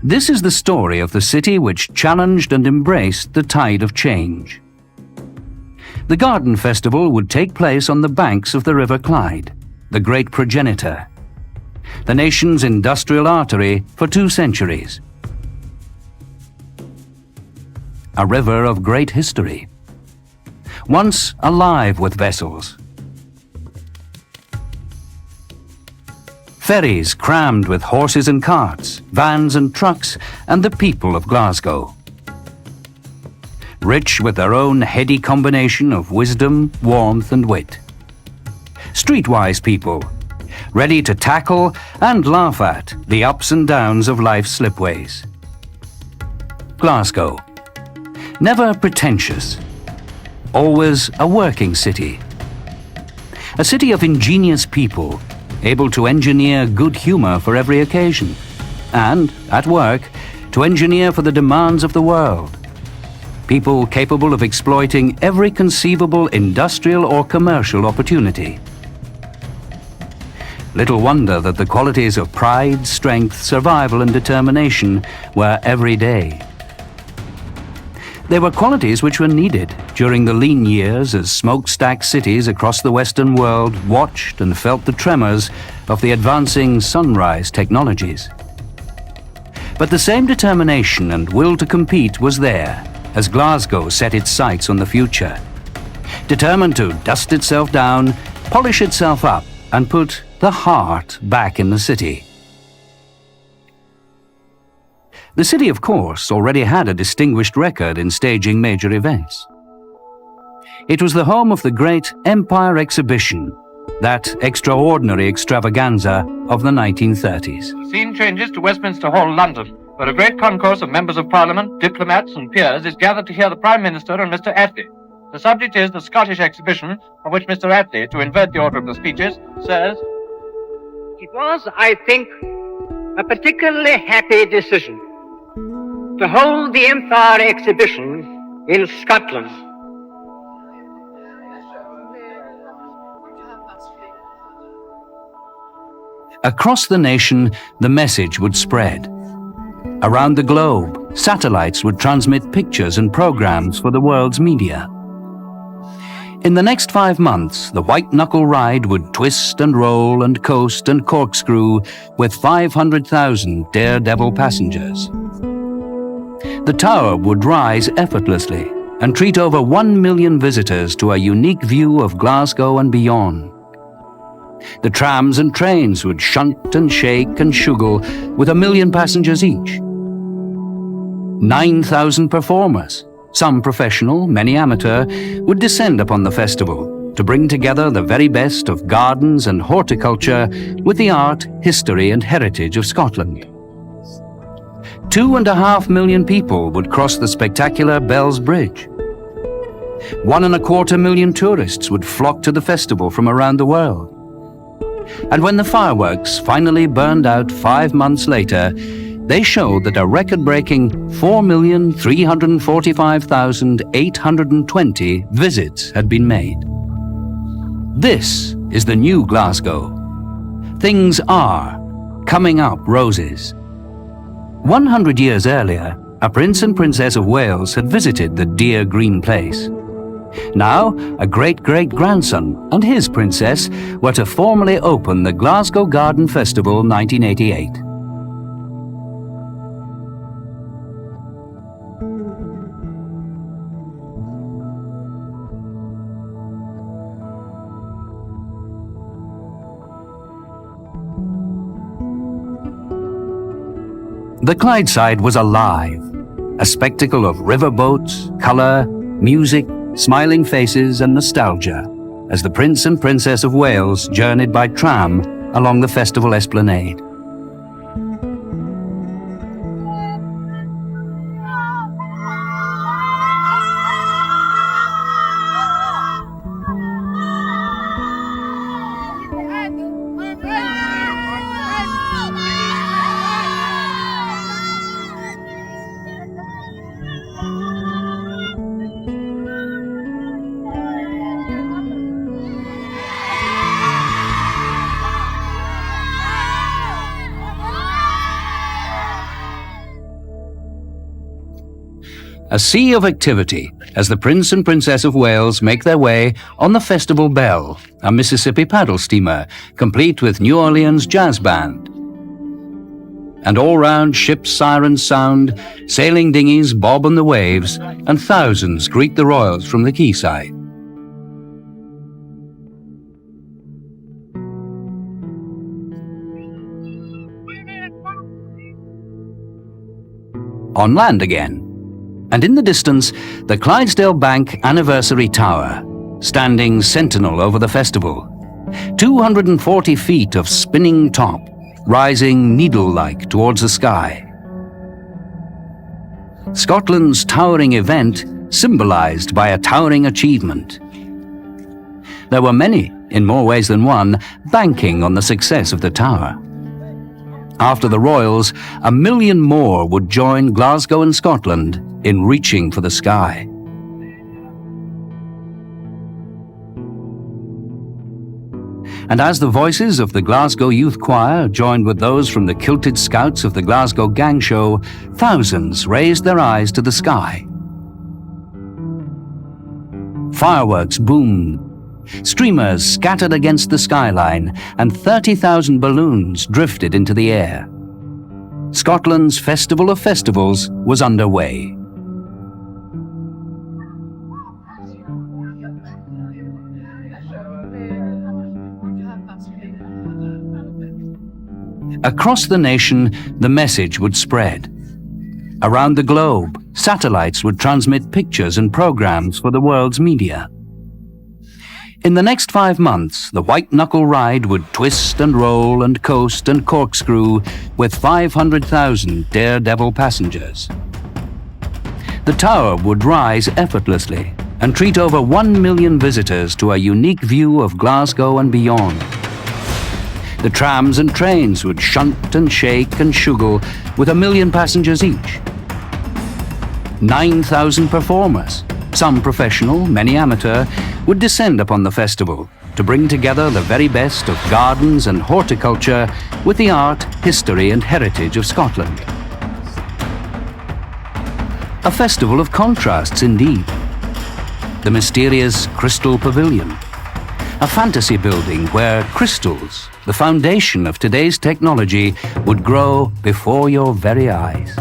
This is the story of the city which challenged and embraced the tide of change. The Garden Festival would take place on the banks of the River Clyde, the great progenitor, the nation's industrial artery for 2 centuries. A river of great history, once alive with vessels. Ferries crammed with horses and carts, vans and trucks, and the people of Glasgow. Rich with their own heady combination of wisdom, warmth and wit. Streetwise people, ready to tackle and laugh at the ups and downs of life's slipways. Glasgow, never pretentious, always a working city. A city of ingenious people, able to engineer good humor for every occasion, and, at work, to engineer for the demands of the world. People capable of exploiting every conceivable industrial or commercial opportunity. Little wonder that the qualities of pride, strength, survival and determination were everyday. They were qualities which were needed during the lean years as smokestack cities across the Western world watched and felt the tremors of the advancing sunrise technologies. But the same determination and will to compete was there as Glasgow set its sights on the future, determined to dust itself down, polish itself up, and put the heart back in the city. The city, of course, already had a distinguished record in staging major events. It was the home of the great Empire Exhibition, that extraordinary extravaganza of the 1930s. The scene changes to Westminster Hall, London, where a great concourse of members of Parliament, diplomats and peers is gathered to hear the Prime Minister and Mr. Attlee. The subject is the Scottish Exhibition, of which Mr. Attlee, to invert the order of the speeches, says, "It was, I think, a particularly happy decision to hold the Empire Exhibition in Scotland. Across the nation, the message would spread. Around the globe, satellites would transmit pictures and programs for the world's media. In the next 5 months, the white-knuckle ride would twist and roll and coast and corkscrew with 500,000 daredevil passengers. The tower would rise effortlessly and treat over 1 million visitors to a unique view of Glasgow and beyond. The trams and trains would shunt and shake and shugle with 1 million passengers each. 9,000 performers, some professional, many amateur, would descend upon the festival to bring together the very best of gardens and horticulture with the art, history and heritage of Scotland. 2.5 million people would cross the spectacular Bells Bridge. 1.25 million tourists would flock to the festival from around the world. And when the fireworks finally burned out 5 months later, they showed that a record-breaking 4,345,820 visits had been made. This is the new Glasgow. Things are coming up roses. 100 years earlier, a prince and princess of Wales had visited the dear green place. Now, a great-great-grandson and his princess were to formally open the Glasgow Garden Festival 1988. The Clydeside was alive, a spectacle of riverboats, colour, music, smiling faces and nostalgia as the Prince and Princess of Wales journeyed by tram along the festival esplanade. A sea of activity as the Prince and Princess of Wales make their way on the Festival Belle, a Mississippi paddle steamer, complete with New Orleans jazz band. And all round ships' sirens sound, sailing dinghies bob on the waves, and thousands greet the royals from the quayside. On land again, and in the distance, the Clydesdale Bank Anniversary Tower, standing sentinel over the festival. 240 feet of spinning top, rising needle-like towards the sky. Scotland's towering event symbolized by a towering achievement. There were many, in more ways than one, banking on the success of the tower. After the royals, 1 million more would join Glasgow and Scotland in reaching for the sky. And as the voices of the Glasgow Youth Choir joined with those from the kilted scouts of the Glasgow Gang Show, thousands raised their eyes to the sky. Fireworks boomed. Streamers scattered against the skyline, and 30,000 balloons drifted into the air. Scotland's Festival of Festivals was underway. Across the nation, the message would spread. Around the globe, satellites would transmit pictures and programs for the world's media. In the next 5 months, the white-knuckle ride would twist and roll and coast and corkscrew with 500,000 daredevil passengers. The tower would rise effortlessly and treat over 1 million visitors to a unique view of Glasgow and beyond. The trams and trains would shunt and shake and shuggle with 1 million passengers each. 9,000 performers, some professional, many amateur, would descend upon the festival to bring together the very best of gardens and horticulture with the art, history and heritage of Scotland. A festival of contrasts indeed. The mysterious Crystal Pavilion, a fantasy building where crystals, the foundation of today's technology, would grow before your very eyes.